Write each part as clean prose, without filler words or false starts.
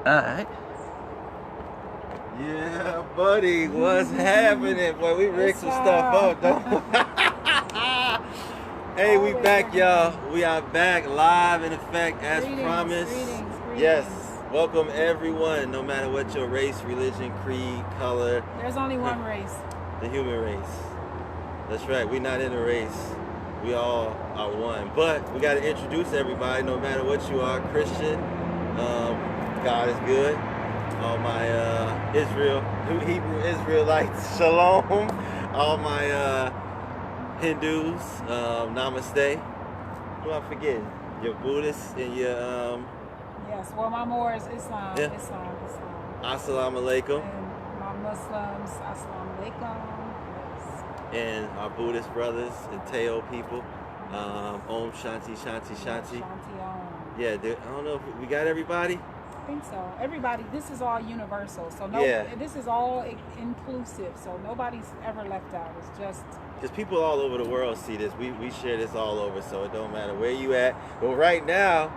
Alright. Yeah, buddy, what's happening? Boy, we rigged some stuff up, don't Hey, we back, y'all. We are back live in effect as promised. Greetings. Yes, welcome everyone, no matter what your race, religion, creed, color. There's only one race. The human race. That's right, we're not in a race. We all are one. But we got to introduce everybody, no matter what you are, Christian. God is good. All my Hebrew Israelites, shalom. All my Hindus, namaste. Who am I forgetting? Your Buddhists and your Yes, well, my Moors, Islam. Yeah. Islam. Assalamu alaikum. And my Muslims, Assalamu alaikum. Yes. And our Buddhist brothers and Teo people. Om Shanti. Shanti Om. Yeah, I don't know if we got everybody. I think so. Everybody, this is all universal. So this is all inclusive. So nobody's ever left out. It's just people all over the world see this. We share this all over, so it don't matter where you at. But right now,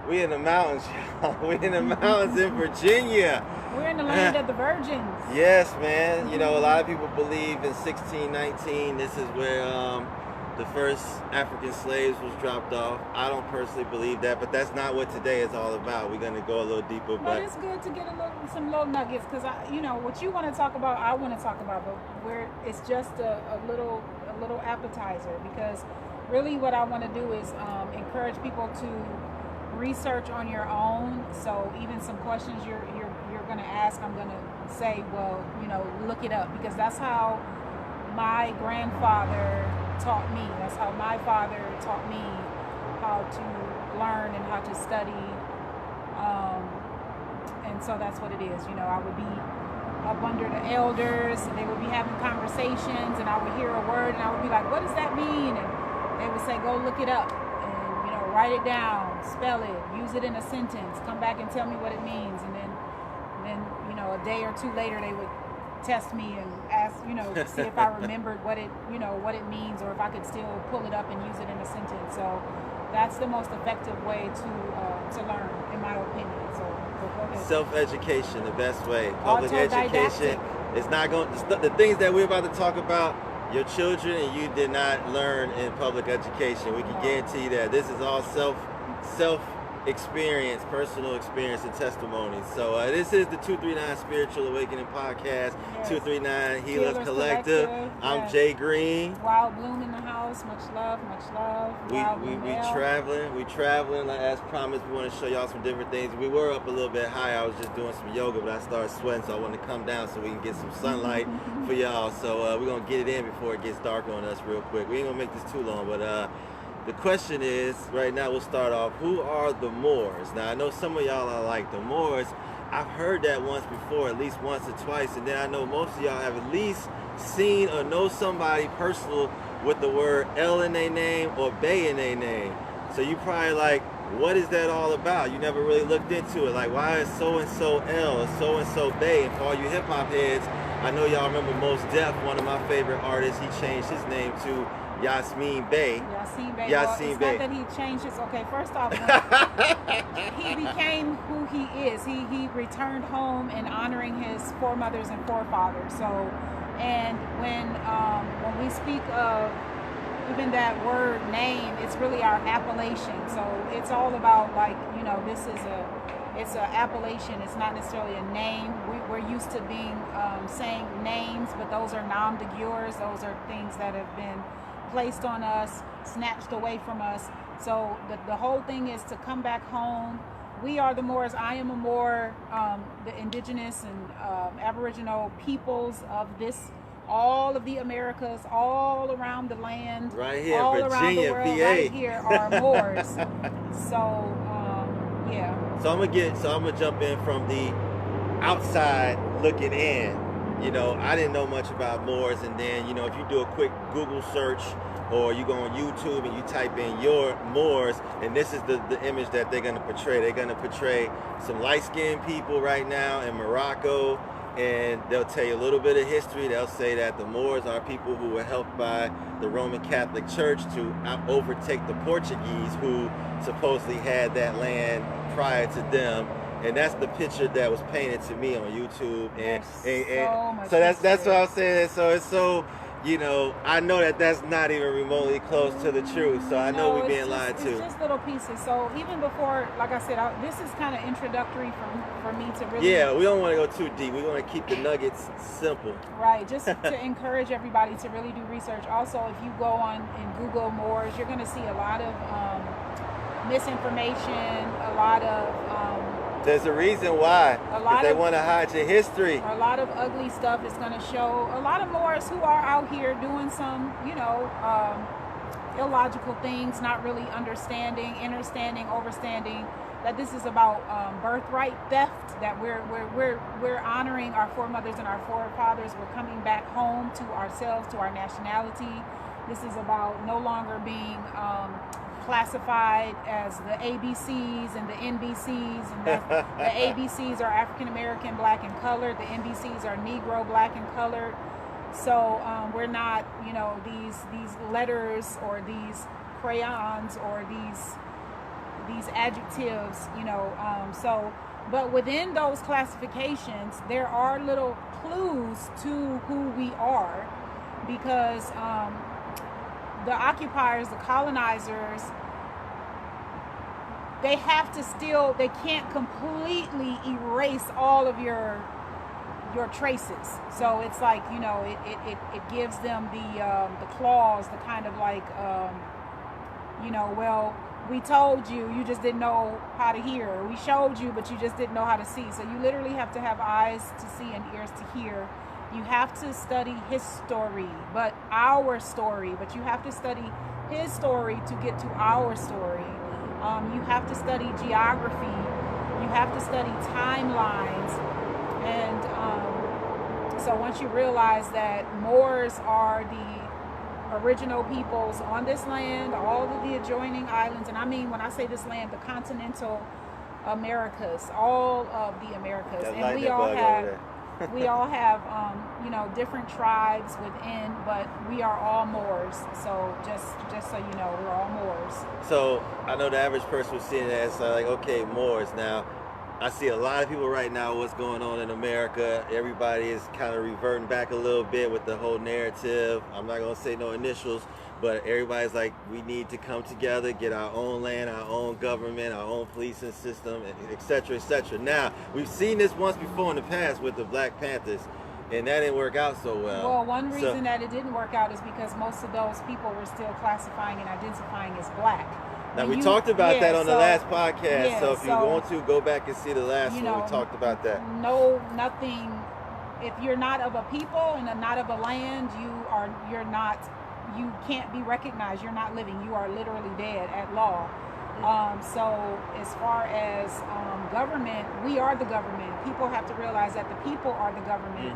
we in the mountains, y'all. We in the mountains in Virginia. We're in the land of the virgins. Yes, man. You know, a lot of people believe in 1619. This is where the first African slaves was dropped off. I don't personally believe that, but that's not what today is all about. We're going to go a little deeper. But it's good to get some little nuggets, because what you want to talk about, I want to talk about, but it's just a little appetizer, because really what I want to do is encourage people to research on your own. So even some questions you're going to ask, I'm going to say, well, look it up, because that's how my grandfather taught me. That's how my father taught me how to learn and how to study. And so that's what it is. I would be up under the elders, and they would be having conversations, and I would hear a word, and I would be like, what does that mean? And they would say, go look it up, and write it down, spell it, use it in a sentence, come back and tell me what it means. And then a day or two later, they would test me and ask, to see if I remembered what it means, or if I could still pull it up and use it in a sentence. So that's the most effective way to learn, in my opinion. So go ahead. Self-education, the best way. Public education is not going. The things that we're about to talk about, your children and you did not learn in public education. We can guarantee that this is all self experience, personal experience, and testimony. So this is the 239 Spiritual Awakening Podcast. Yes. 239 Healers Collective. I'm yes. Jay Green. Wild Bloom in the house. Much love. We traveling like as promised. We want to show y'all some different things. We were up a little bit high. I was just doing some yoga, but I started sweating, so I wanted to come down so we can get some sunlight for y'all. So we're gonna get it in before it gets dark on us real quick. We ain't gonna make this too long, but the question is, right now we'll start off, who are the Moors? Now, I know some of y'all are like, the Moors, I've heard that once before, at least once or twice, and then I know most of y'all have at least seen or know somebody personal with the word L in their name or Bay in their name. So you probably like, what is that all about? You never really looked into it. Like, why is so-and-so L or so-and-so Bay? And for all you hip-hop heads, I know y'all remember Mos Def, one of my favorite artists, he changed his name to Yasmin Bey. It's not that he changed his. Okay, first off, he became who he is. He returned home in honoring his foremothers and forefathers. So, and when we speak of even that word name, it's really our appellation. So it's all about, like, it's an appellation. It's not necessarily a name. We're used to being saying names, but those are nom de guerres. Those are things that have been placed on us, snatched away from us. So the whole thing is to come back home. We are the Moors. I am a Moor, the indigenous and Aboriginal peoples of all of the Americas, all around the land, right here, all Virginia, around the world, VA. right here are Moors. So yeah. So I'm gonna jump in from the outside looking in. I didn't know much about Moors, and then, if you do a quick Google search or you go on YouTube and you type in your Moors, and this is the image that they're going to portray. They're going to portray some light-skinned people right now in Morocco, and they'll tell you a little bit of history. They'll say that the Moors are people who were helped by the Roman Catholic Church to overtake the Portuguese, who supposedly had that land prior to them. and that's the picture that was painted to me on YouTube. And so so that's what I was saying. So it's so, you know, I know that that's not even remotely close to the truth. So I know we're being lied to. It's just little pieces. So even before, like I said, this is kind of introductory for me to really. Yeah, we don't want to go too deep. We want to keep the nuggets simple. Right, just to encourage everybody to really do research. Also, if you go on and Google Moors, you're going to see a lot of misinformation, a lot of. There's a reason why. Because they want to hide your history. A lot of ugly stuff is going to show. A lot of Moors who are out here doing some, you know, illogical things, not really understanding, overstanding that this is about birthright theft. That we're honoring our foremothers and our forefathers. We're coming back home to ourselves, to our nationality. This is about no longer being classified as the ABCs and the NBCs, and the ABCs are African American, black and colored. The NBCs are Negro, black and colored. So we're not, you know, these letters or these crayons or these adjectives, you know. So, but within those classifications, there are little clues to who we are, because the occupiers, the colonizers, they can't completely erase all of your traces. So it's like, you know, it gives them the clause, the kind of like, you know, well, we told you, you just didn't know how to hear. We showed you, but you just didn't know how to see. So you literally have to have eyes to see and ears to hear. You have to study his story, but our story. But you have to study his story to get to our story. You have to study geography. You have to study timelines. And so once you realize that Moors are the original peoples on this land, all of the adjoining islands, and I mean, when I say this land, the continental Americas, all of the Americas, and we all have. We all have, you know, different tribes within, but we are all Moors. So just so you know, we're all Moors. So I know the average person was seeing that as like, okay, Moors. Now, I see a lot of people right now, what's going on in America. Everybody is kind of reverting back a little bit with the whole narrative. I'm not going to say no initials, but everybody's like, we need to come together, get our own land, our own government, our own policing system, et cetera, et cetera. Now, we've seen this once before in the past with the Black Panthers, and that didn't work out so well. Well, one reason that it didn't work out is because most of those people were still classifying and identifying as black. Now, we talked about that on the last podcast, so if you want to, go back and see the last one. We talked about that. No, nothing. If you're not of a people and not of a land, you can't be recognized. You're not living. You are literally dead at law. So as far as government, we are the government. People have to realize that the people are the government.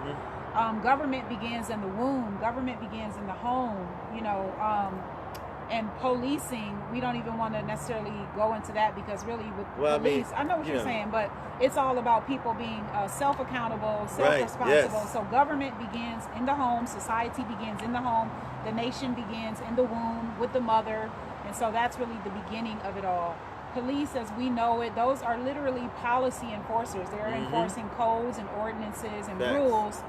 Government begins in the womb. Government begins in the home. You know, and policing, we don't even want to necessarily go into that, because really with police, I know what you're saying, but it's all about people being self-accountable, self-responsible. Right, yes. So government begins in the home, society begins in the home, the nation begins in the womb with the mother, and so that's really the beginning of it all. Police, as we know it, those are literally policy enforcers. They're enforcing codes and ordinances and rules.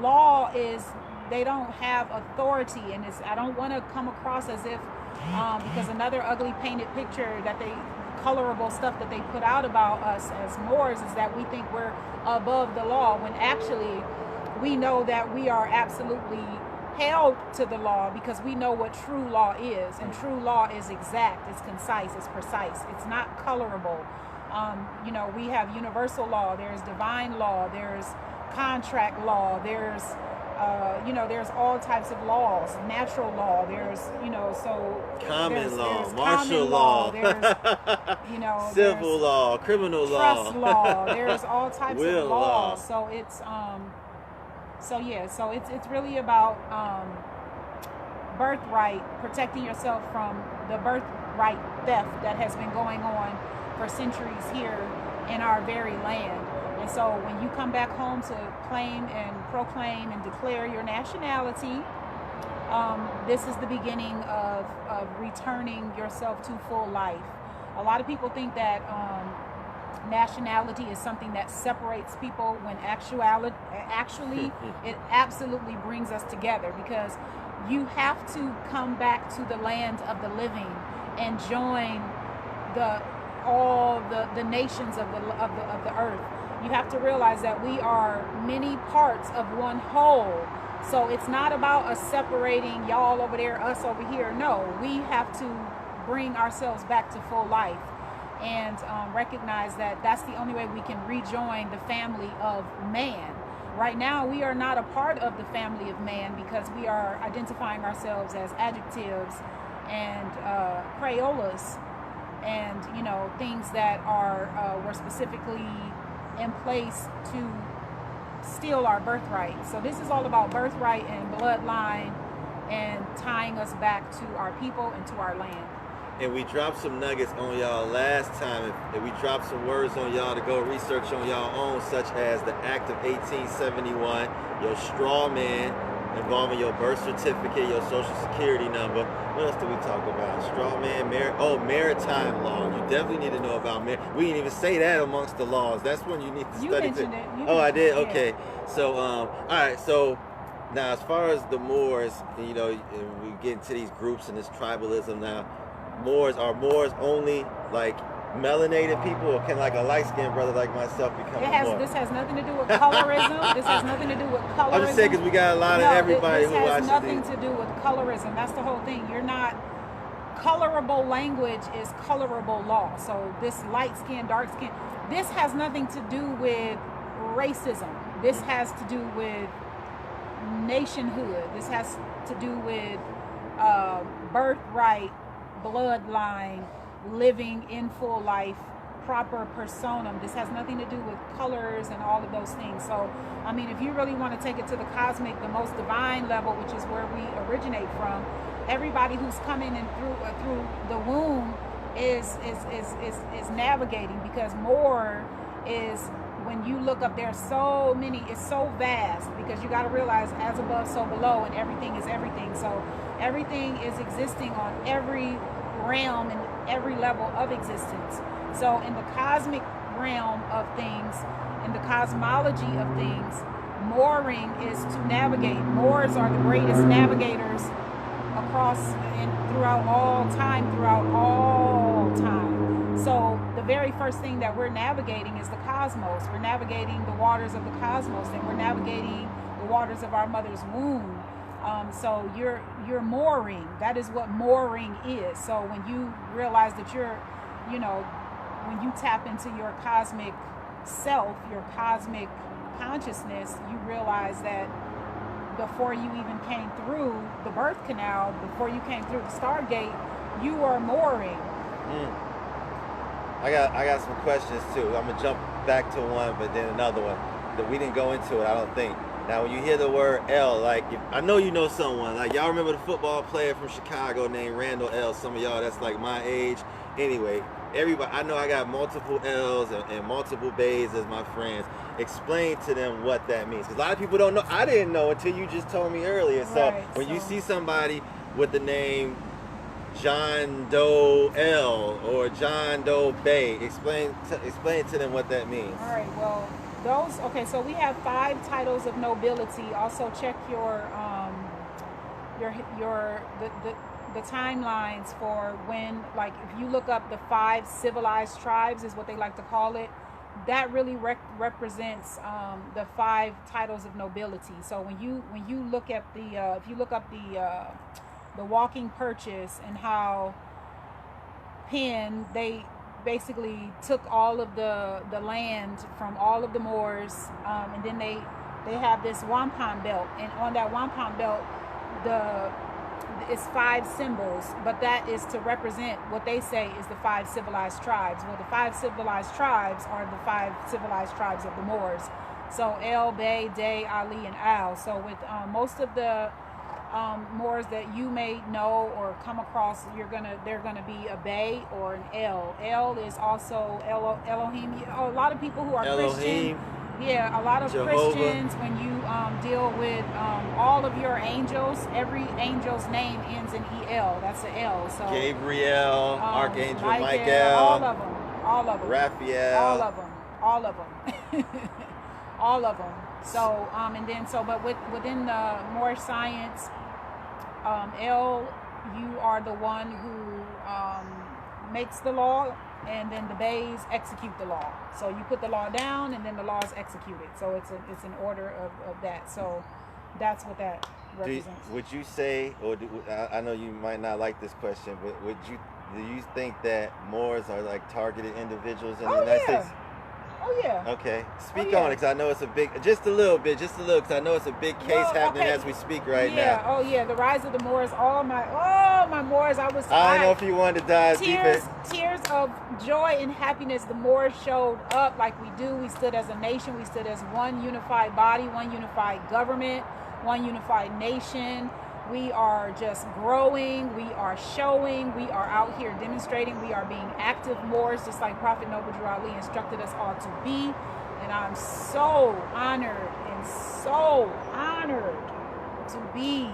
Law is, they don't have authority, and I don't want to come across as if because another ugly painted picture that colorable stuff that they put out about us as Moors is that we think we're above the law, when actually we know that we are absolutely held to the law, because we know what true law is, and true law is exact, it's concise, it's precise, it's not colorable. You know, we have universal law, there's divine law, there's contract law, there's you know, there's all types of laws, natural law, there's, you know, so common law, martial law, there's, you know, civil law, criminal law, trust law, there's all types of laws. law. So it's so it's really about birthright, protecting yourself from the birthright theft that has been going on for centuries here in our very land. And so when you come back home to claim and proclaim and declare your nationality, this is the beginning of returning yourself to full life. A lot of people think that nationality is something that separates people, when actually it absolutely brings us together, because you have to come back to the land of the living and join all the nations of the earth. You have to realize that we are many parts of one whole. So it's not about us separating, y'all over there, us over here. No, we have to bring ourselves back to full life, and recognize that that's the only way we can rejoin the family of man. Right now, we are not a part of the family of man, because we are identifying ourselves as adjectives and Crayolas, and things that were specifically in place to steal our birthright. So this is all about birthright and bloodline, and tying us back to our people and to our land. And we dropped some nuggets on y'all last time. If we dropped some words on y'all to go research on y'all own, such as the Act of 1871, your straw man involving your birth certificate, your social security number. What else did we talk about? Straw man, maritime law. You definitely need to know about we didn't even say that amongst the laws. That's one you need to study. You mentioned it. I did? Okay. So, all right. So, now as far as the Moors, and we get into these groups and this tribalism now, are Moors only like melanated people, or can like a light-skinned brother like myself become a Moor? This has nothing to do with colorism. This has nothing to do with colorism. I'm just saying, because we got a lot of everybody who watches this has nothing to do with colorism. That's the whole thing. You're not... Colorable language is colorable law. So this light skin, dark skin, this has nothing to do with racism. This has to do with nationhood. This has to do with birthright, bloodline, living in full life, proper personam. This has nothing to do with colors and all of those things. So, I mean, if you really want to take it to the cosmic, the most divine level, which is where we originate from, everybody who's coming in through the womb is navigating, because more is, when you look up, there's so many, it's so vast, because you got to realize, as above so below, and everything is everything. So everything is existing on every realm and every level of existence. So in the cosmic realm of things, in the cosmology of things, mooring is to navigate. Moors are the greatest navigators across and throughout all time. So the very first thing that we're navigating is the cosmos. We're navigating the waters of the cosmos, and we're navigating the waters of our mother's womb. So you're mooring. That is what mooring is. So when you realize that when you tap into your cosmic self, your cosmic consciousness, you realize that before you even came through the birth canal, before you came through the Stargate, you are mooring. I got some questions too. I'm gonna jump back to one, but then another one that we didn't go into it, I don't think. Now, when you hear the word L, like, I know you know someone, like, y'all remember the football player from Chicago named Randall L. Some of y'all that's like my age. Anyway, everybody, I know I got multiple L's and multiple Bays as my friends. Explain to them what that means, because a lot of people don't know. I didn't know until you just told me earlier. So when you see somebody with the name John Doe L or John Doe Bay, explain to them what that means. All right, well, so we have 5 titles of nobility. Also check the timelines for when, like, if you look up the 5 civilized tribes, is what they like to call it. That really represents the 5 titles of nobility. So when you look at if you look up the Walking Purchase, and how Penn, they basically took all of the land from all of the Moors, and then they have this wampum belt, and on that wampum belt it's 5 symbols, but that is to represent what they say is the 5 civilized tribes. Well, the 5 civilized tribes are the 5 civilized tribes of the Moors. So El, Bay, Day, Ali, and Al. So with most of the Moors that you may know or come across, they're gonna be a Bay or an El. El is also Elohim. A lot of people who are Elohim. Christian, a lot of Jehovah. Christians, when you deal with all of your angels, every angel's name ends in EL. That's an L. So Gabriel, Archangel Michael, Michael. all of them. All of them. Raphael. All of them. All of them. All of them. So, and then, but within the Moorish science, El, you are the one who makes the law, and then the Bays execute the law. So you put the law down, and then the law is executed. So it's an order of that. So that's what that represents. Would you say, or I know you might not like this question, but do you think that Moors are like targeted individuals in the United States? Oh yeah. Okay, speak on it, because I know it's a big, just a little, because I know it's a big case happening as we speak right now. Oh yeah, the rise of the Moors. All my Moors. I don't know if you wanted to dive deeper. Tears of joy and happiness. The Moors showed up like we do. We stood as a nation. We stood as one unified body, one unified government, one unified nation. We are just growing. We are showing. We are out here demonstrating. We are being active Moors, just like Prophet Noble Drew Ali instructed us all to be. And I'm so honored to be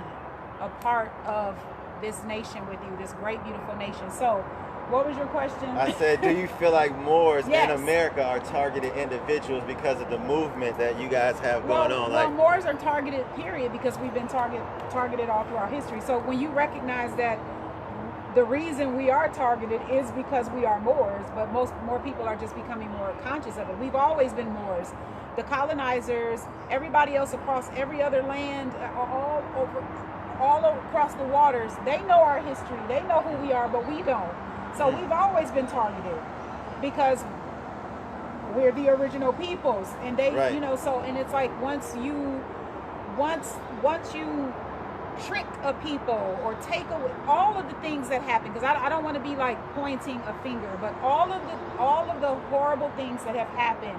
a part of this nation with you, this great, beautiful nation. So, what was your question? I said, do you feel like Moors in America are targeted individuals because of the movement that you guys have going on? Well, Moors are targeted, period, because we've been targeted all through our history. So when you recognize that the reason we are targeted is because we are Moors, but more people are just becoming more conscious of it. We've always been Moors. The colonizers, everybody else across every other land, all across the waters, they know our history. They know who we are, but we don't. So we've always been targeted because we're the original peoples, and they, so, and it's like once you trick a people or take away all of the things that happen, because I don't want to be like pointing a finger, but all of the horrible things that have happened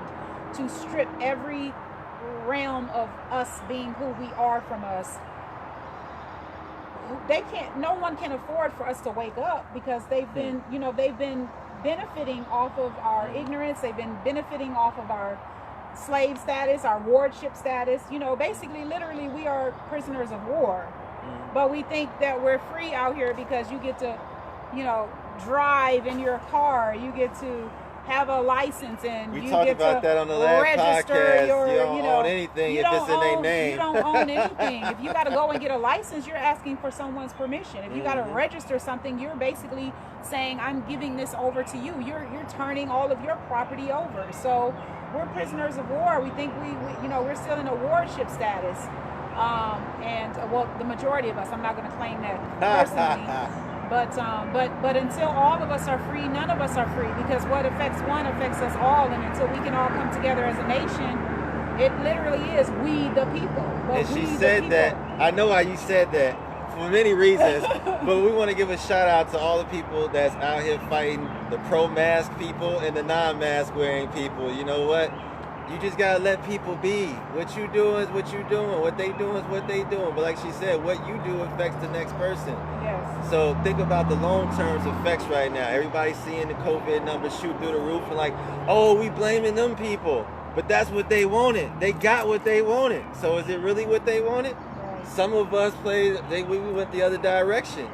to strip every realm of us being who we are from us. No one can afford for us to wake up, because they've been benefiting off of our ignorance. They've been benefiting off of our slave status, our wardship status. Basically, literally, we are prisoners of war. But we think that we're free out here because you get to, drive in your car. You get to have a license, and we you talked get about to that on the last register podcast. your, you don't own anything if it's in their name. You don't own anything. If you got to go and get a license, you're asking for someone's permission. If you got to register something, you're basically saying, I'm giving this over to you. You're turning all of your property over. So we're prisoners of war. We think we're still in a warship status. The majority of us, I'm not going to claim that personally. But until all of us are free, none of us are free, because what affects one affects us all. And until we can all come together as a nation, it literally is we the people. And she said that, I know why you said that for many reasons, but we want to give a shout out to all the people that's out here fighting, the pro-mask people and the non-mask wearing people. You know what? You just gotta let people be. What you doing is what you doing. What they doing is what they doing. But like she said, what you do affects the next person. Yes. So think about the long-term effects right now. Everybody's seeing the COVID numbers shoot through the roof and like, oh, we blaming them people. But that's what they wanted. They got what they wanted. So is it really what they wanted? Right. Some of us we went the other direction.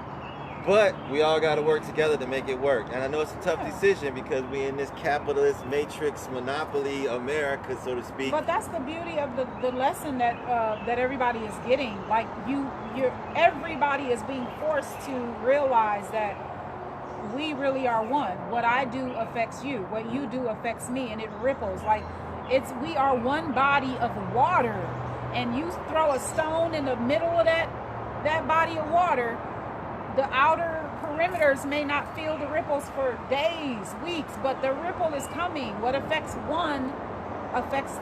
But we all got to work together to make it work. And I know it's a tough decision because we're in this capitalist matrix monopoly America, so to speak. But that's the beauty of the lesson that everybody is getting. Like everybody is being forced to realize that we really are one. What I do affects you. What you do affects me, and it ripples. Like we are one body of water. And you throw a stone in the middle of that body of water, the outer perimeters may not feel the ripples for days, weeks, but the ripple is coming. What affects one affects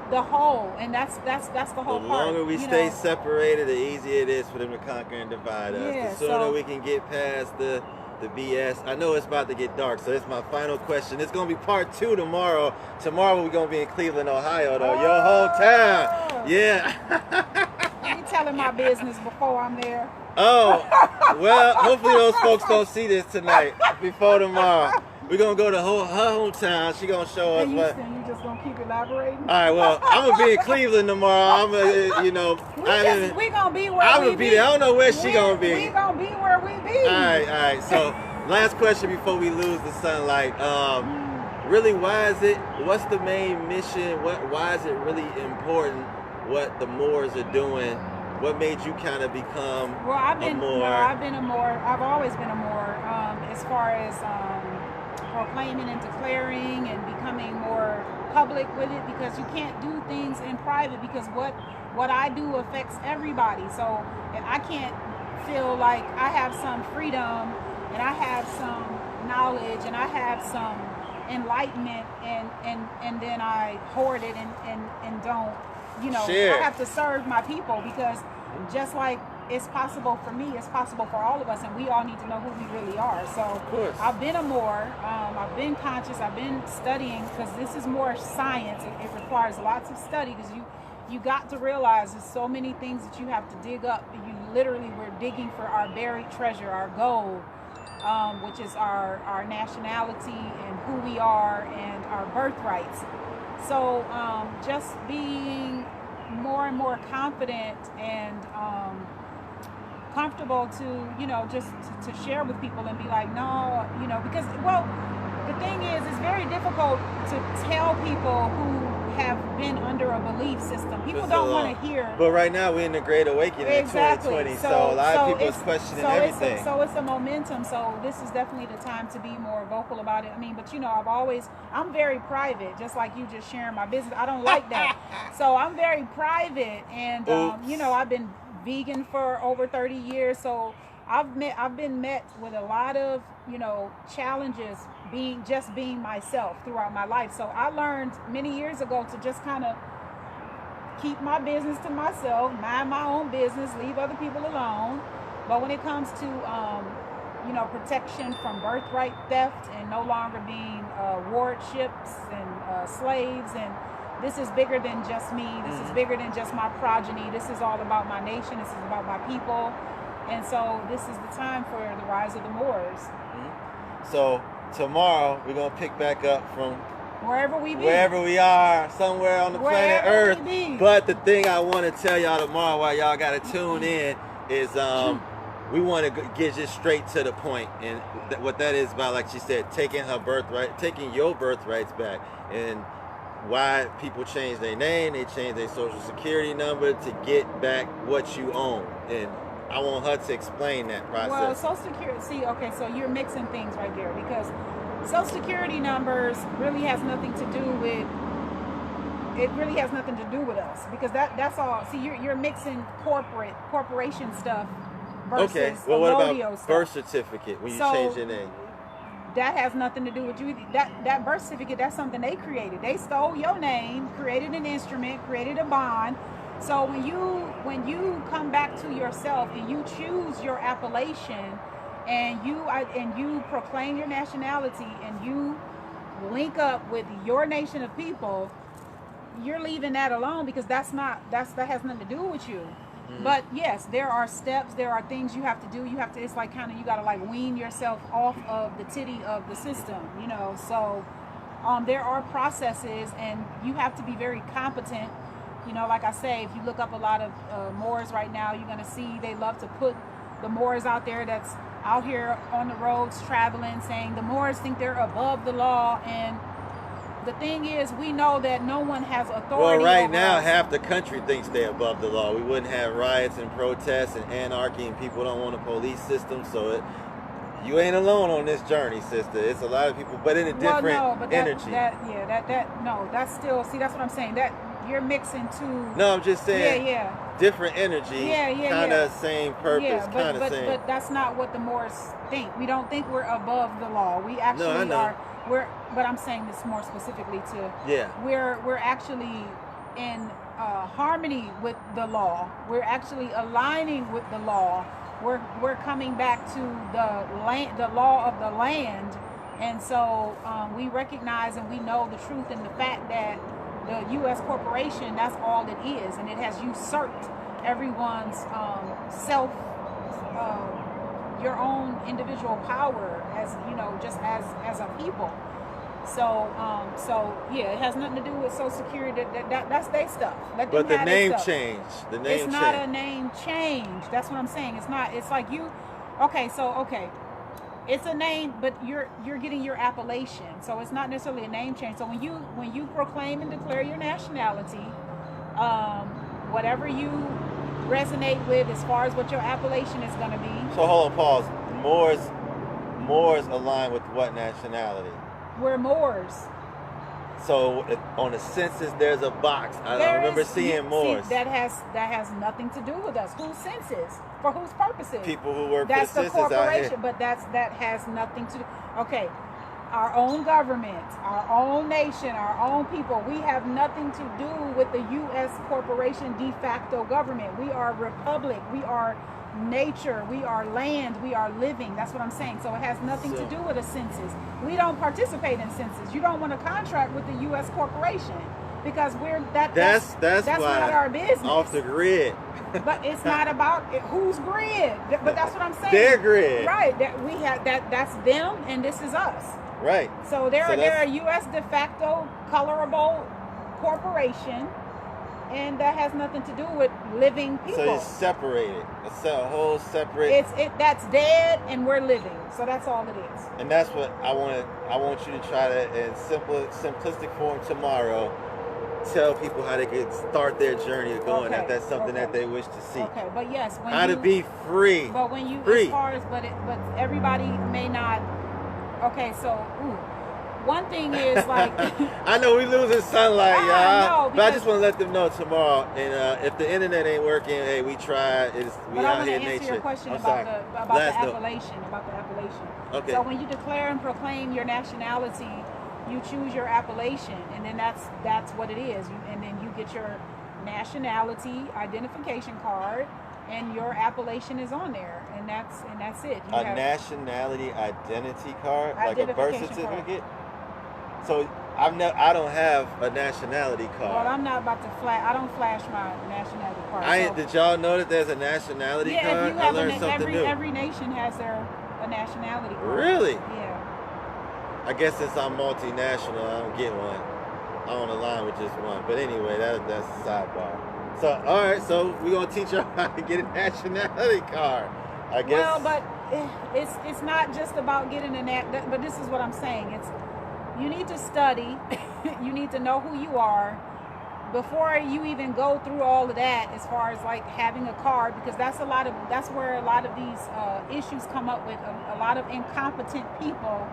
the whole, and that's the whole part. The longer we stay separated, the easier it is for them to conquer and divide us. Yeah, the sooner we can get past the BS. I know it's about to get dark, so it's my final question. It's going to be part 2 tomorrow. Tomorrow we're going to be in Cleveland, Ohio, though. Your hometown. Yeah. You telling my business before I'm there. Oh, well, hopefully those folks don't see this tonight, before tomorrow. We're going to go to her hometown. She's going to show us what. You just going to keep elaborating? All right, well, I'm going to be in Cleveland tomorrow. I'm going to, we're going to be where I'm going to be there. I don't know where she's going to be. We're going to be where we be. All right. So, last question before we lose the sunlight. really, what's the main mission? Why is it really important what the Moors are doing? What made you kind of become a Moor? I've always been a Moor, as far as proclaiming and declaring and becoming more public with it, because you can't do things in private, because what I do affects everybody. So if I can't feel like I have some freedom and I have some knowledge and I have some enlightenment and then I hoard it and don't, share. I have to serve my people, because just like it's possible for me, it's possible for all of us, and we all need to know who we really are. So I've been a Moor, I've been conscious, I've been studying, because this is more science. It requires lots of study, because you got to realize there's so many things that you have to dig up. We're digging for our buried treasure, our gold, which is our nationality and who we are and our birthrights. So just being more and more confident and comfortable to, just to share with people and be like, no, because, well, the thing is, it's very difficult to tell people who have been under a belief system. People don't want to hear. But right now we're in the Great Awakening in 2020, so a lot of people is questioning everything. So it's a momentum. So this is definitely the time to be more vocal about it. I mean, but I'm very private, just like you just sharing my business. I don't like that. So I'm very private, and I've been vegan for over 30 years. So I've been met with a lot of challenges being myself throughout my life. So I learned many years ago to just kind of keep my business to myself, mind my own business, leave other people alone. But when it comes to protection from birthright theft and no longer being ward ships and slaves, and this is bigger than just me. This is bigger than just my progeny. This is all about my nation. This is about my people. And so this is the time for the rise of the Moors. So tomorrow we're going to pick back up from wherever we are, somewhere on the planet Earth. But the thing I want to tell y'all tomorrow, while y'all got to tune in, is we want to get just straight to the point. And what that is about, like she said, taking your birthrights back. And why people change their name, they change their social security number to get back what you own. And I want her to explain that process. Well, Social Security, so you're mixing things right there, because Social Security numbers really has nothing to do with, us, because that's all. See, you're mixing corporation stuff versus what about stuff. Birth certificate when you change your name? That has nothing to do with you. That birth certificate, that's something they created. They stole your name, created an instrument, created a bond. So when you come back to yourself and you choose your appellation and you proclaim your nationality and you link up with your nation of people, you're leaving that alone, because that has nothing to do with you. But yes, there are steps, there are things you have to do. It's like kind of, you got to like wean yourself off of the titty of the system, So there are processes, and you have to be very competent. Like I say, if you look up a lot of Moors right now, you're going to see they love to put the Moors out there that's out here on the roads traveling, saying the Moors think they're above the law. And the thing is, we know that no one has authority. Well, right now, half the country thinks they're above the law. We wouldn't have riots and protests and anarchy, and people don't want a police system. So you ain't alone on this journey, sister. It's a lot of people, but in a different energy. That's still, see, that's what I'm saying. That you're mixing two. No, I'm just saying. Different energy. Kind of same purpose. But that's not what the Moors think. We don't think we're above the law. We actually are. But I'm saying this more specifically to. We're actually in harmony with the law. We're actually aligning with the law. We're coming back to the law of the land, and so we recognize and we know the truth and the fact that the U.S. corporation, that's all it is, and it has usurped everyone's your own individual power as just as a people. So it has nothing to do with Social Security. That's their stuff. But the name change. It's not a name change. That's what I'm saying. It's not. It's like you. Okay. It's a name, but you're getting your appellation, so it's not necessarily a name change. So when you proclaim and declare your nationality, um, whatever you resonate with as far as what your appellation is going to be. So hold on, pause. Moors align with what nationality? We're Moors. So on the census, there's a box. I remember seeing Moors. See, that has nothing to do with us. Whose census? For whose purposes? People who work that's for the the census corporation, out here. but that has nothing to do. Okay, our own government, our own nation, our own people. We have nothing to do with the U.S. corporation de facto government. We are republic. We are nature. We are land. We are living. That's what I'm saying. So it has nothing to do with a census. We don't participate in census. You don't want to contract with the U.S. corporation because that's not our business. Off the grid. But it's not about whose grid. But that's what I'm saying. Their grid. Right. That we have that's them and this is us. Right. So they're a U.S. de facto colorable corporation, and that has nothing to do with living people. So it's separated. It's a whole separate. That's dead, and we're living. So that's all it is. And that's what I want you to try to, in simplistic form tomorrow, tell people how they could start their journey of going. If that's something that they wish to see. Okay, but yes, how to be free. But when you free. As far as but everybody may not. Okay, so one thing is like I know we losing sunlight, y'all. But I just want to let them know tomorrow. And if the internet ain't working, hey, we tried. We out here in nature. But I want to answer your question about the appellation. Okay. So when you declare and proclaim your nationality, you choose your appellation, and then that's what it is. And then you get your nationality identification card, and your appellation is on there, and that's it. You have nationality identity card, like a birth certificate. So I don't have a nationality card. Well, I'm not about to I don't flash my nationality card. Did y'all know that there's a nationality card? If you have I learned something new. Every nation has a nationality card. Really? Yeah. I guess since I'm multinational, I don't get one. I don't align with just one. But anyway, that's a sidebar. So, all right, so we're going to teach y'all how to get a nationality card, I guess. Well, but it's not just about getting but this is what I'm saying. You need to study. You need to know who you are before you even go through all of that as far as like having a card, because that's where a lot of these issues come up with a lot of incompetent people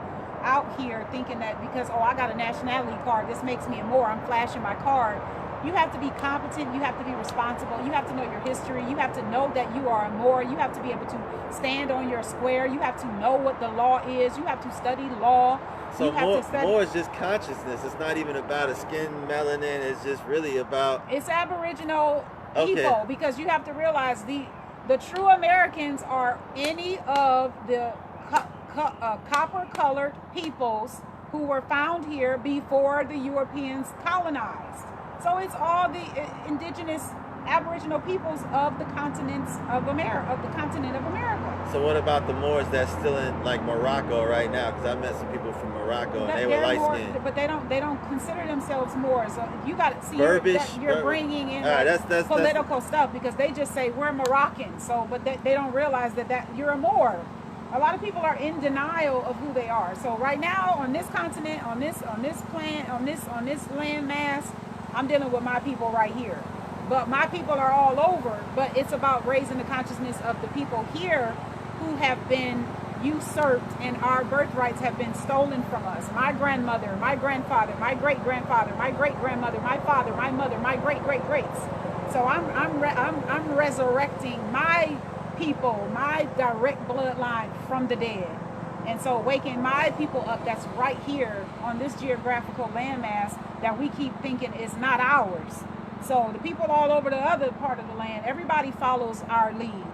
out here thinking that because, I got a nationality card, this makes me a Moor, I'm flashing my card. You have to be competent. You have to be responsible. You have to know your history. You have to know that you are a Moor. You have to be able to stand on your square. You have to know what the law is. You have to study law. So Moor is just consciousness. It's not even about a skin melanin. It's just really about... It's Aboriginal people, because you have to realize the true Americans are any of the copper-colored peoples who were found here before the Europeans colonized. So it's all the indigenous Aboriginal peoples of the continent of America. So what about the Moors that's still in like Morocco right now? Because I met some people from Morocco and they were light skinned. But they don't consider themselves Moors. So you got to see you're bringing in that's political stuff, because they just say we're Moroccan. So, but they don't realize that you're a Moor. A lot of people are in denial of who they are. So right now on this continent, on this land mass, I'm dealing with my people right here. But my people are all over. But it's about raising the consciousness of the people here who have been usurped and our birthrights have been stolen from us. My grandmother, my grandfather, my great-grandfather, my great-grandmother, my father, my mother, my great-great-greats. So I'm resurrecting my people, my direct bloodline from the dead. And so waking my people up that's right here on this geographical landmass that we keep thinking is not ours. So the people all over the other part of the land, everybody follows our lead.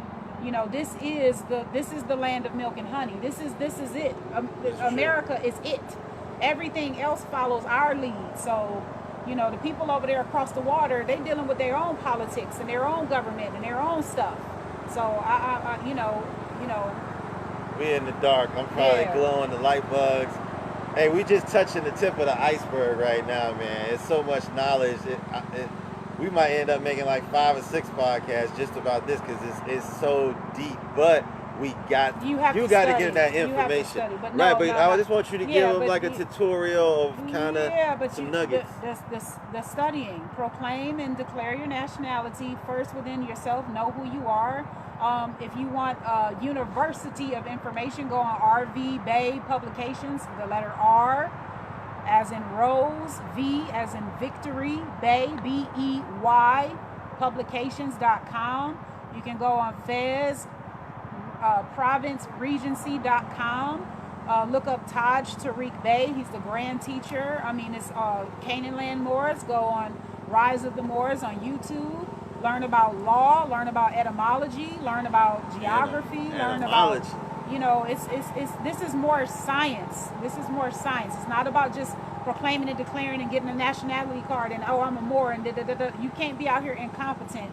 You know, this is the land of milk and honey. This is it. America is it. Everything else follows our lead. So, you know, the people over there across the water, they dealing with their own politics and their own government and their own stuff. So I you know. We're in the dark. I'm probably glowing the light bugs. Hey, we just touching the tip of the iceberg right now, man. It's so much knowledge. We might end up making like 5 or 6 podcasts just about this because it's so deep. But you have got to study. get that You have to information. study. But Right, no, but no, I no. just want you to Yeah, give them but like a tutorial of kind of some nuggets. The studying. Proclaim and declare your nationality first within yourself. Know who you are. If you want a university of information, go on RV Bay Publications. The letter R as in Rose, V as in Victory, Bay, BEY, publications.com. You can go on Fez, provinceregency.com. Look up Taj Tariq Bey. He's the grand teacher. I mean, it's Canaan Land Moors. Go on Rise of the Moors on YouTube. Learn about law. Learn about etymology. Learn about geography. Learn about, you know, it's this is more science. This is more science. It's not about just proclaiming and declaring and getting a nationality card and I'm a Moor and da da da da. You can't be out here incompetent.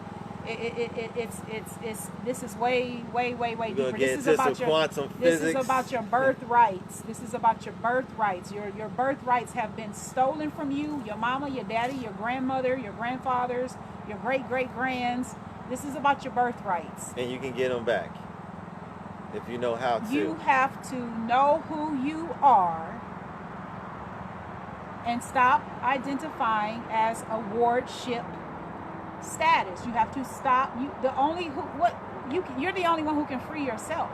This is way deeper. This is about your birthrights. This is about your birthrights. Your birthrights have been stolen from you. Your mama, your daddy, your grandmother, your grandfathers, your great grands. This is about your birthrights. And you can get them back if you know how to. You have to know who you are and stop identifying as a wardship status. You have to stop. You're the only one who can free yourself.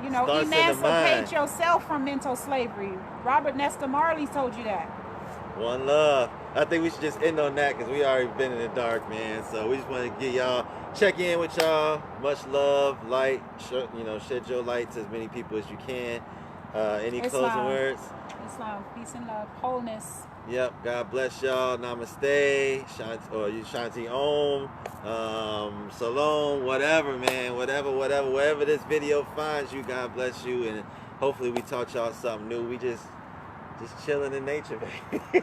You know, emancipate yourself from mental slavery. Robert Nesta Marley told you that. One love. I think we should just end on that because we already been in the dark, man. So we just want to get y'all, check in with y'all. Much love, light, shed your light to as many people as you can. Any closing words? Islam, peace and love, wholeness. Yep. God bless y'all. Namaste. Shanti Om. Salam. Whatever, man. Whatever. Wherever this video finds you, God bless you. And hopefully we taught y'all something new. We just chilling in nature, baby.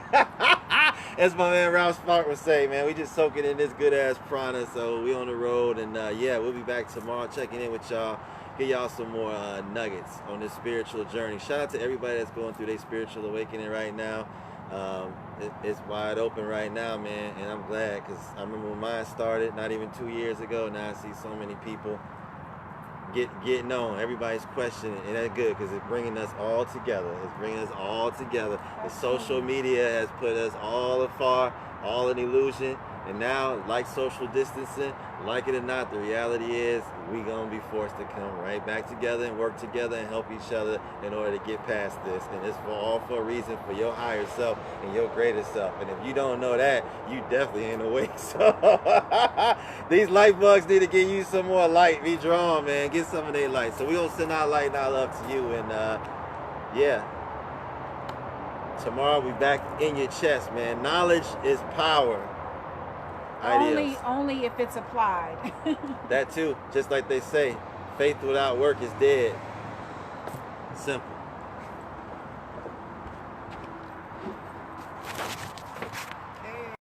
As my man Ralph Spark would say, man. We just soaking in this good ass prana. So we on the road. And yeah, we'll be back tomorrow checking in with y'all. Get y'all some more nuggets on this spiritual journey. Shout out to everybody that's going through their spiritual awakening right now. It's wide open right now, man, and I'm glad because I remember when mine started not even 2 years ago. Now I see so many people getting on. Everybody's questioning, and that's good because it's bringing us all together. The social media has put us all afar, all in illusion. And now, like social distancing, like it or not, the reality is we gonna be forced to come right back together and work together and help each other in order to get past this. And it's for a reason, for your higher self and your greater self. And if you don't know that, you definitely ain't awake. So these light bugs need to give you some more light. Be drawn, man. Get some of their light. So we gonna send our light and our love to you. And yeah. Tomorrow we back in your chest, man. Knowledge is power. Only if it's applied. That too. Just like they say, faith without work is dead. Simple.